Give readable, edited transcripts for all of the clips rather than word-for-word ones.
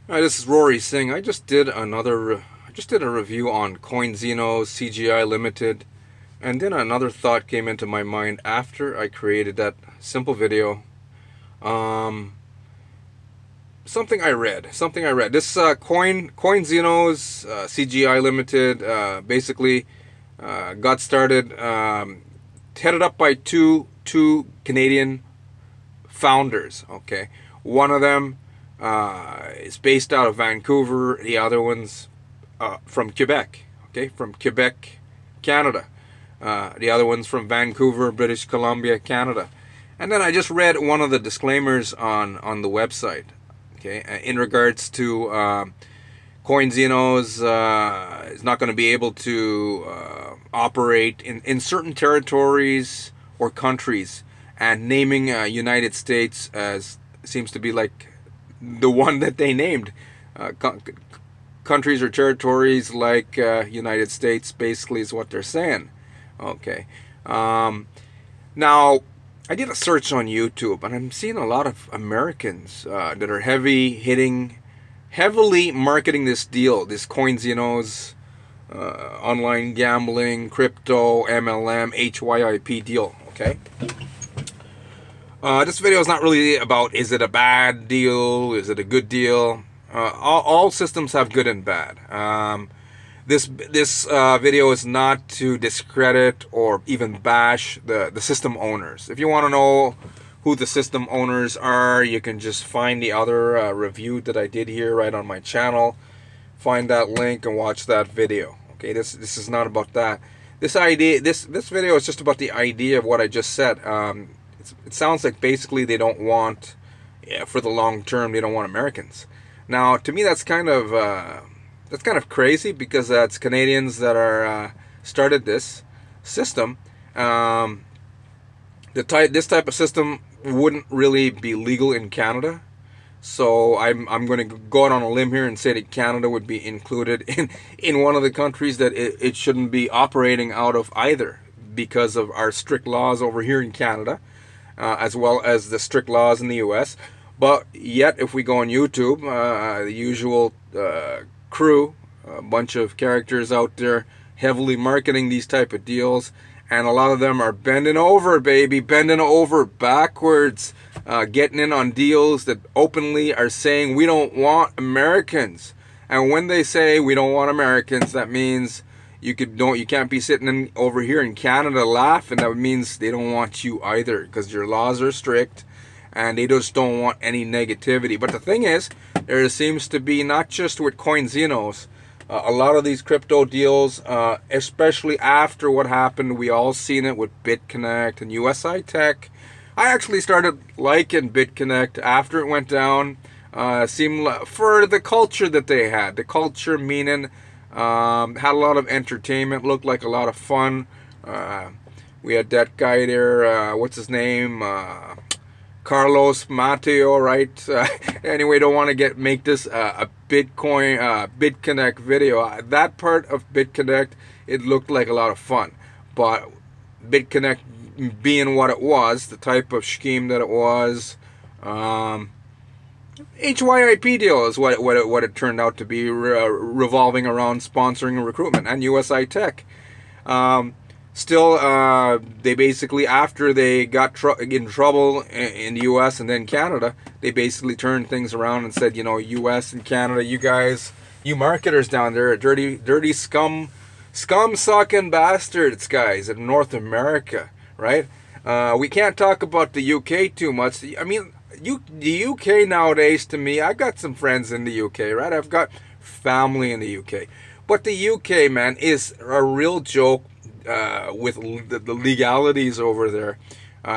Hi, this is Rory Singh. I just did a review on Coinsinos CGI Limited, and then another thought came into my mind after I created that simple video. Um, something I read. This Coinsinos CGI Limited basically got started, headed up by two Canadian founders. Okay, one of them is based out of Vancouver. The other one's from Quebec. Okay, from Quebec, Canada. The other one's from Vancouver, British Columbia, Canada. And then I just read one of the disclaimers on the website. Okay, in regards to Coinsinos is not going to be able to operate in certain territories or countries, and naming United States as seems to be like the one that they named. Countries or territories like United States basically is what they're saying. Okay. Now, I did a search on YouTube, and I'm seeing a lot of Americans that are heavily marketing this deal, this Coinsinos online gambling, crypto, MLM, HYIP deal. Okay. This video is not really about is it a bad deal, is it a good deal. All systems have good and bad. This video is not to discredit or even bash the system owners. If you want to know who the system owners are, you can just find the other review that I did here right on my channel. Find that link and watch that video. Okay, this is not about that. This video is just about the idea of what I just said. It sounds like basically they don't want, for the long term, they don't want Americans. Now, to me, that's kind of crazy, because it's Canadians that are started this system. This type of system wouldn't really be legal in Canada, so I'm going to go out on a limb here and say that Canada would be included in one of the countries that it shouldn't be operating out of either, because of our strict laws over here in Canada, as well as the strict laws in the U.S. But yet, if we go on YouTube, the usual crew, a bunch of characters out there heavily marketing these type of deals, and a lot of them are bending over, baby, bending over backwards, getting in on deals that openly are saying we don't want Americans. And when they say we don't want Americans, that means you can't be sitting over here in Canada laughing. That means they don't want you either, because your laws are strict and they just don't want any negativity. But the thing is, there seems to be, not just with Coinsinos, a lot of these crypto deals, especially after what happened, we all seen it with BitConnect and USI Tech. I actually started liking BitConnect after it went down. Seemed like, for the culture that they had. The culture meaning had a lot of entertainment, looked like a lot of fun. We had that guy there, what's his name? Carlos Mateo, right? Anyway, don't want to make this a Bitcoin BitConnect video. That part of BitConnect, it looked like a lot of fun, but BitConnect being what it was, the type of scheme that it was, HYIP deal is what it turned out to be, revolving around sponsoring and recruitment, and USI Tech. Still, they basically, after they got in trouble in the U.S. and then Canada, they basically turned things around and said, U.S. and Canada, you guys, you marketers down there, dirty scum-sucking bastards, guys, in North America, right? We can't talk about the U.K. too much. I mean, the U.K. nowadays, to me, I got some friends in the U.K., right? I've got family in the U.K. But the U.K., man, is a real joke. With the legalities over there,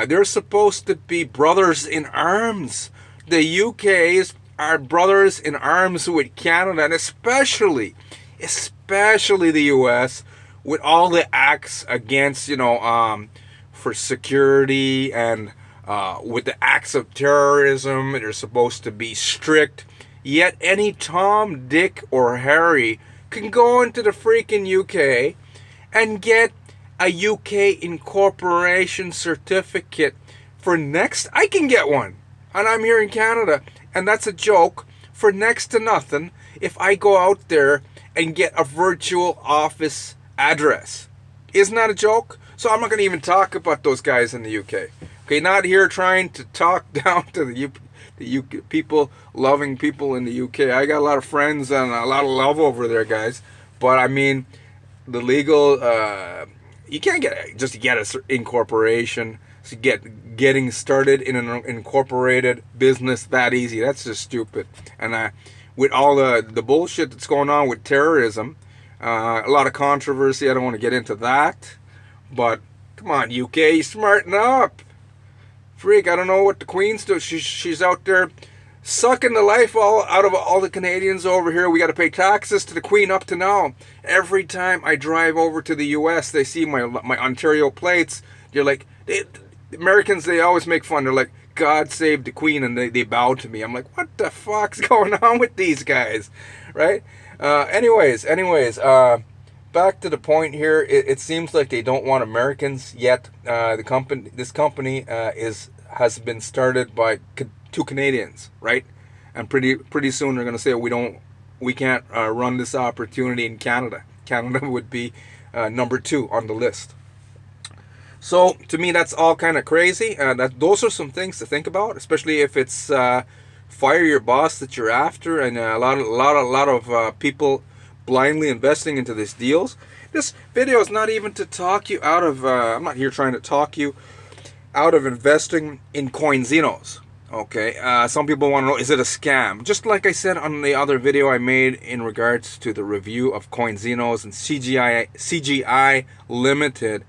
they're supposed to be brothers in arms. The UK's are brothers in arms with Canada, and especially the US, with all the acts against, for security, and with the acts of terrorism. They're supposed to be strict. Yet any Tom, Dick, or Harry can go into the freaking UK and get a UK incorporation certificate for next. I can get one, and I'm here in Canada, and that's a joke for next to nothing if I go out there and get a virtual office address. Isn't that a joke? So I'm not going to even talk about those guys in the UK. Okay, not here trying to talk down to the UK people, loving people in the UK. I got a lot of friends and a lot of love over there, guys. But I mean, the legal, you can't get an incorporation, getting started in an incorporated business that easy. That's just stupid. And with all the bullshit that's going on with terrorism, a lot of controversy. I don't want to get into that. But come on, UK, smarten up. Freak, I don't know what the Queen's doing. She's out there sucking the life out of all the Canadians over here. We got to pay taxes to the Queen up to now. Every time I drive over to the US, they see my Ontario plates. They're like, the Americans, they always make fun. They're like, God save the Queen, and they bow to me. I'm like, what the fuck's going on with these guys, right? Anyways, back to the point here. It seems like they don't want Americans yet. This company has been started by two Canadians, right? And pretty soon they're gonna say we can't run this opportunity in Canada. Canada would be number 2 on the list. So to me, that's all kind of crazy. Those are some things to think about, especially if it's fire your boss that you're after, and a lot of people blindly investing into these deals. This video is not even to talk you out of. I'm not here trying to talk you out of investing in Coinsinos. Okay, some people want to know, is it a scam? Just like I said on the other video I made in regards to the review of Coinsinos and CGI Limited,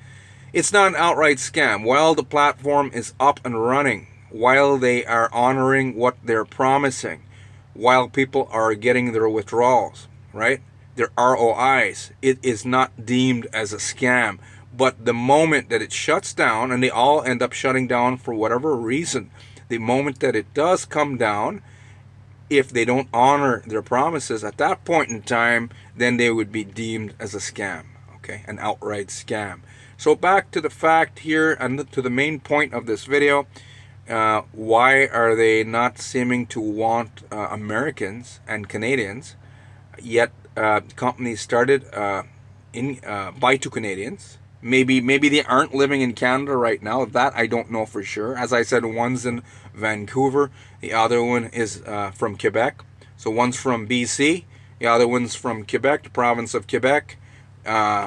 it's not an outright scam. While the platform is up and running, while they are honoring what they're promising, while people are getting their withdrawals, right? Their ROIs, it is not deemed as a scam. But the moment that it shuts down, and they all end up shutting down for whatever reason, the moment that it does come down, if they don't honor their promises at that point in time, then they would be deemed as a scam, okay? An outright scam. So back to the fact here, and to the main point of this video, why are they not seeming to want Americans and Canadians, yet companies started by two Canadians. Maybe they aren't living in Canada right now. That I don't know for sure. As I said, one's in Vancouver. The other one is from Quebec. So one's from BC. The other one's from Quebec, the province of Quebec.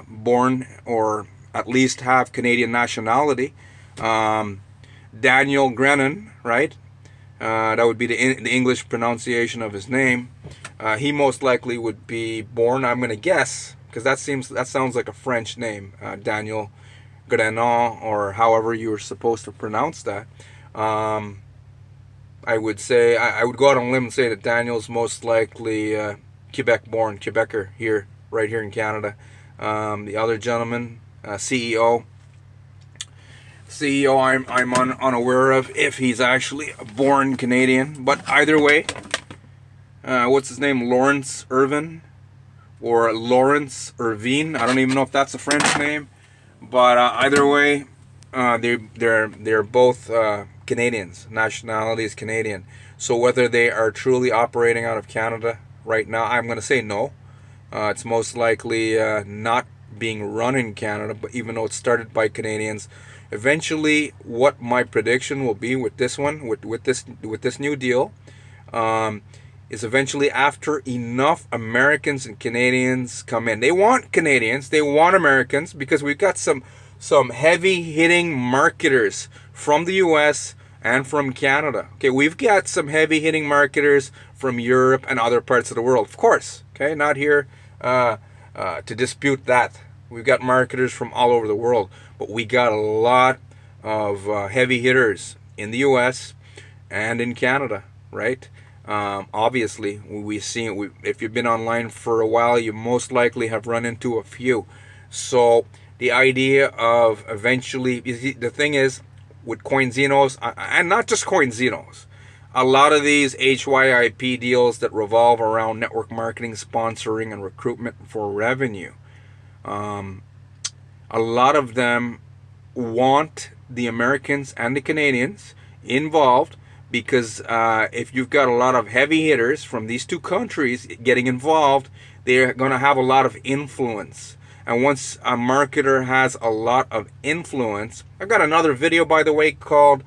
Born or at least have Canadian nationality. Daniel Grennan, right? That would be the English pronunciation of his name. He most likely would be born, I'm going to guess, because that sounds like a French name, Daniel Grennan, or however you were supposed to pronounce that. I would say, I would go out on a limb and say that Daniel's most likely Quebec-born, Quebecer right here in Canada. The other gentleman, CEO, I'm unaware of if he's actually a born Canadian, but either way, what's his name, Lawrence Irvin or Lawrence Irvine? I don't even know if that's a French name, but either way, they're both Canadians. Nationality is Canadian. So whether they are truly operating out of Canada right now, I'm going to say no. It's most likely not being run in Canada, but even though it started by Canadians. Eventually, what my prediction will be with this one, with this new deal, is eventually after enough Americans and Canadians come in. They want Canadians, they want Americans, because we've got some heavy hitting marketers from the US and from Canada. Okay, we've got some heavy hitting marketers from Europe and other parts of the world, of course. Okay, not here to dispute that. We've got marketers from all over the world, but we got a lot of heavy hitters in the US and in Canada, right? Obviously, we've seen, if you've been online for a while, you most likely have run into a few. So the idea of eventually, the thing is, with Coinsinos, and not just Coinsinos, a lot of these HYIP deals that revolve around network marketing, sponsoring, and recruitment for revenue, a lot of them want the Americans and the Canadians involved because if you've got a lot of heavy hitters from these two countries getting involved, they're going to have a lot of influence. And once a marketer has a lot of influence, I've got another video, by the way, called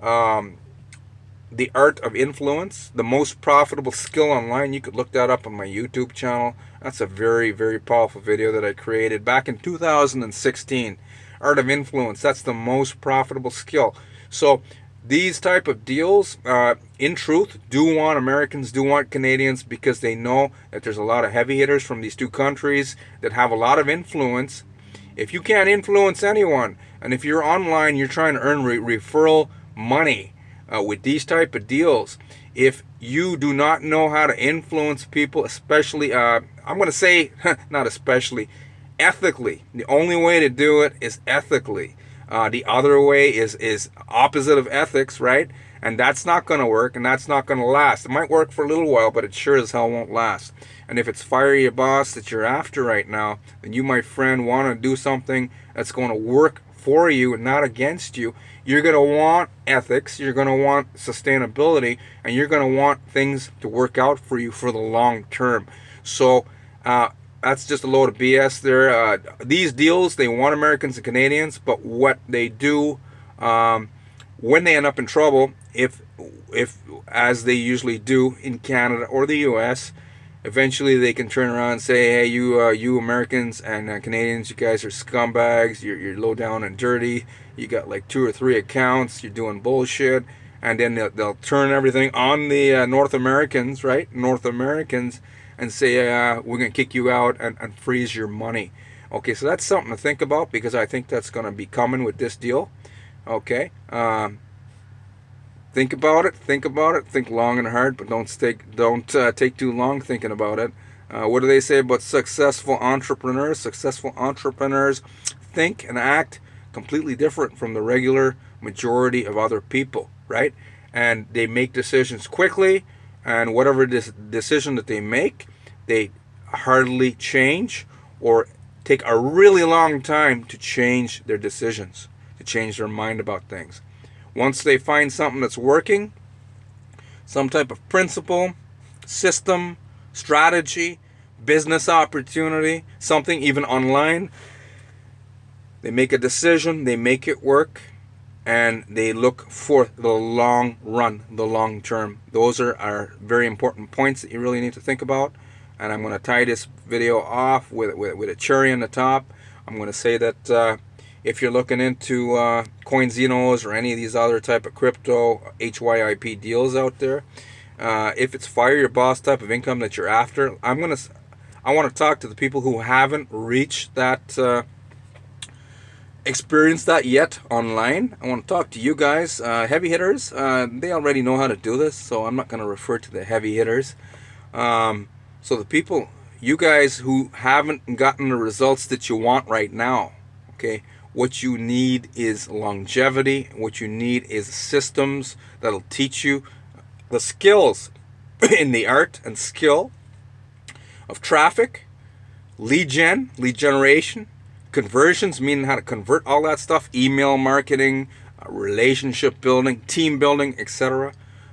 The Art of Influence, the most profitable skill online. You could look that up on my YouTube channel. That's a very, very powerful video that I created back in 2016. Art of Influence, that's the most profitable skill. So these type of deals, in truth, do want Americans, do want Canadians, because they know that there's a lot of heavy hitters from these two countries that have a lot of influence. If you can't influence anyone, and if you're online, you're trying to earn referral money with these type of deals, if you do not know how to influence people, especially, I'm going to say, not especially, ethically. The only way to do it is ethically. The other way is opposite of ethics, right? And that's not going to work, and that's not going to last. It might work for a little while, but it sure as hell won't last. And if it's fire your boss that you're after right now, then you, my friend, want to do something that's going to work for you and not against you. You're going to want ethics, you're going to want sustainability, and you're going to want things to work out for you for the long term. So that's just a load of BS there. These deals, they want Americans and Canadians, but what they do when they end up in trouble, if as they usually do in Canada or the U.S., eventually they can turn around and say, hey, you Americans and Canadians, you guys are scumbags, you're low down and dirty, you got like 2 or 3 accounts, you're doing bullshit, and then they'll turn everything on the North Americans, right? North Americans, and say, we're going to kick you out and freeze your money. Okay, so that's something to think about, because I think that's going to be coming with this deal. Okay, think about it, think long and hard, but don't take too long thinking about it. What do they say about successful entrepreneurs? Successful entrepreneurs think and act completely different from the regular majority of other people, right? And they make decisions quickly, and whatever decision that they make, they hardly change or take a really long time to change their decisions, to change their mind about things. Once they find something that's working, some type of principle, system, strategy, business opportunity, something even online, they make a decision, they make it work, and they look for the long run, the long term. Those are very important points that you really need to think about. And I'm going to tie this video off with a cherry on the top. I'm going to say that if you're looking into Coinsinos or any of these other type of crypto HYIP deals out there, if it's fire your boss type of income that you're after, I want to talk to the people who haven't reached that, experienced that yet online. I want to talk to you guys, heavy hitters. They already know how to do this, so I'm not going to refer to the heavy hitters. So the people, you guys who haven't gotten the results that you want right now, okay, what you need is longevity. What you need is systems that'll teach you the skills in the art and skill of traffic, lead generation, conversions, meaning how to convert all that stuff, email marketing, relationship building, team building, etc.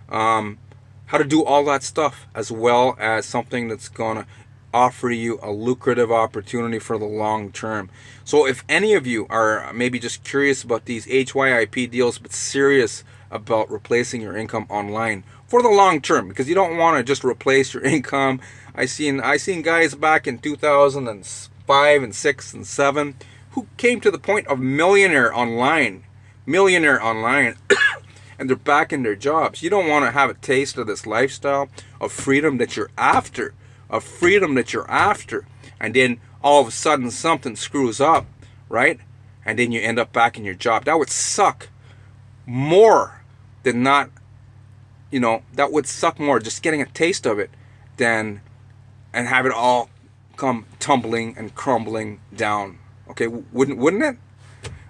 How to do all that stuff, as well as something that's going to offer you a lucrative opportunity for the long term. So if any of you are maybe just curious about these HYIP deals, but serious about replacing your income online for the long term, because you don't want to just replace your income. I seen guys back in 2005 and 6 and 7 who came to the point of millionaire online, and they're back in their jobs. You don't want to have a taste of this lifestyle of freedom that you're after, and then all of a sudden something screws up, right? And then you end up back in your job. That would suck more than not, that would suck more just getting a taste of it than and have it all come tumbling and crumbling down. Okay, wouldn't it?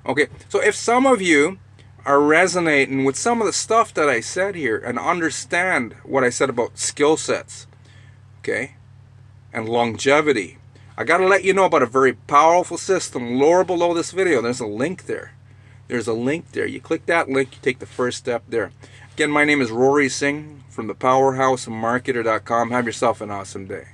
Okay, so if some of you are resonating with some of the stuff that I said here and understand what I said about skill sets, okay, and longevity, I got to let you know about a very powerful system. Lower below this video, there's a link there. You click that link, you take the first step there. Again, my name is Rory Singh from the powerhousemarketer.com. Have yourself an awesome day.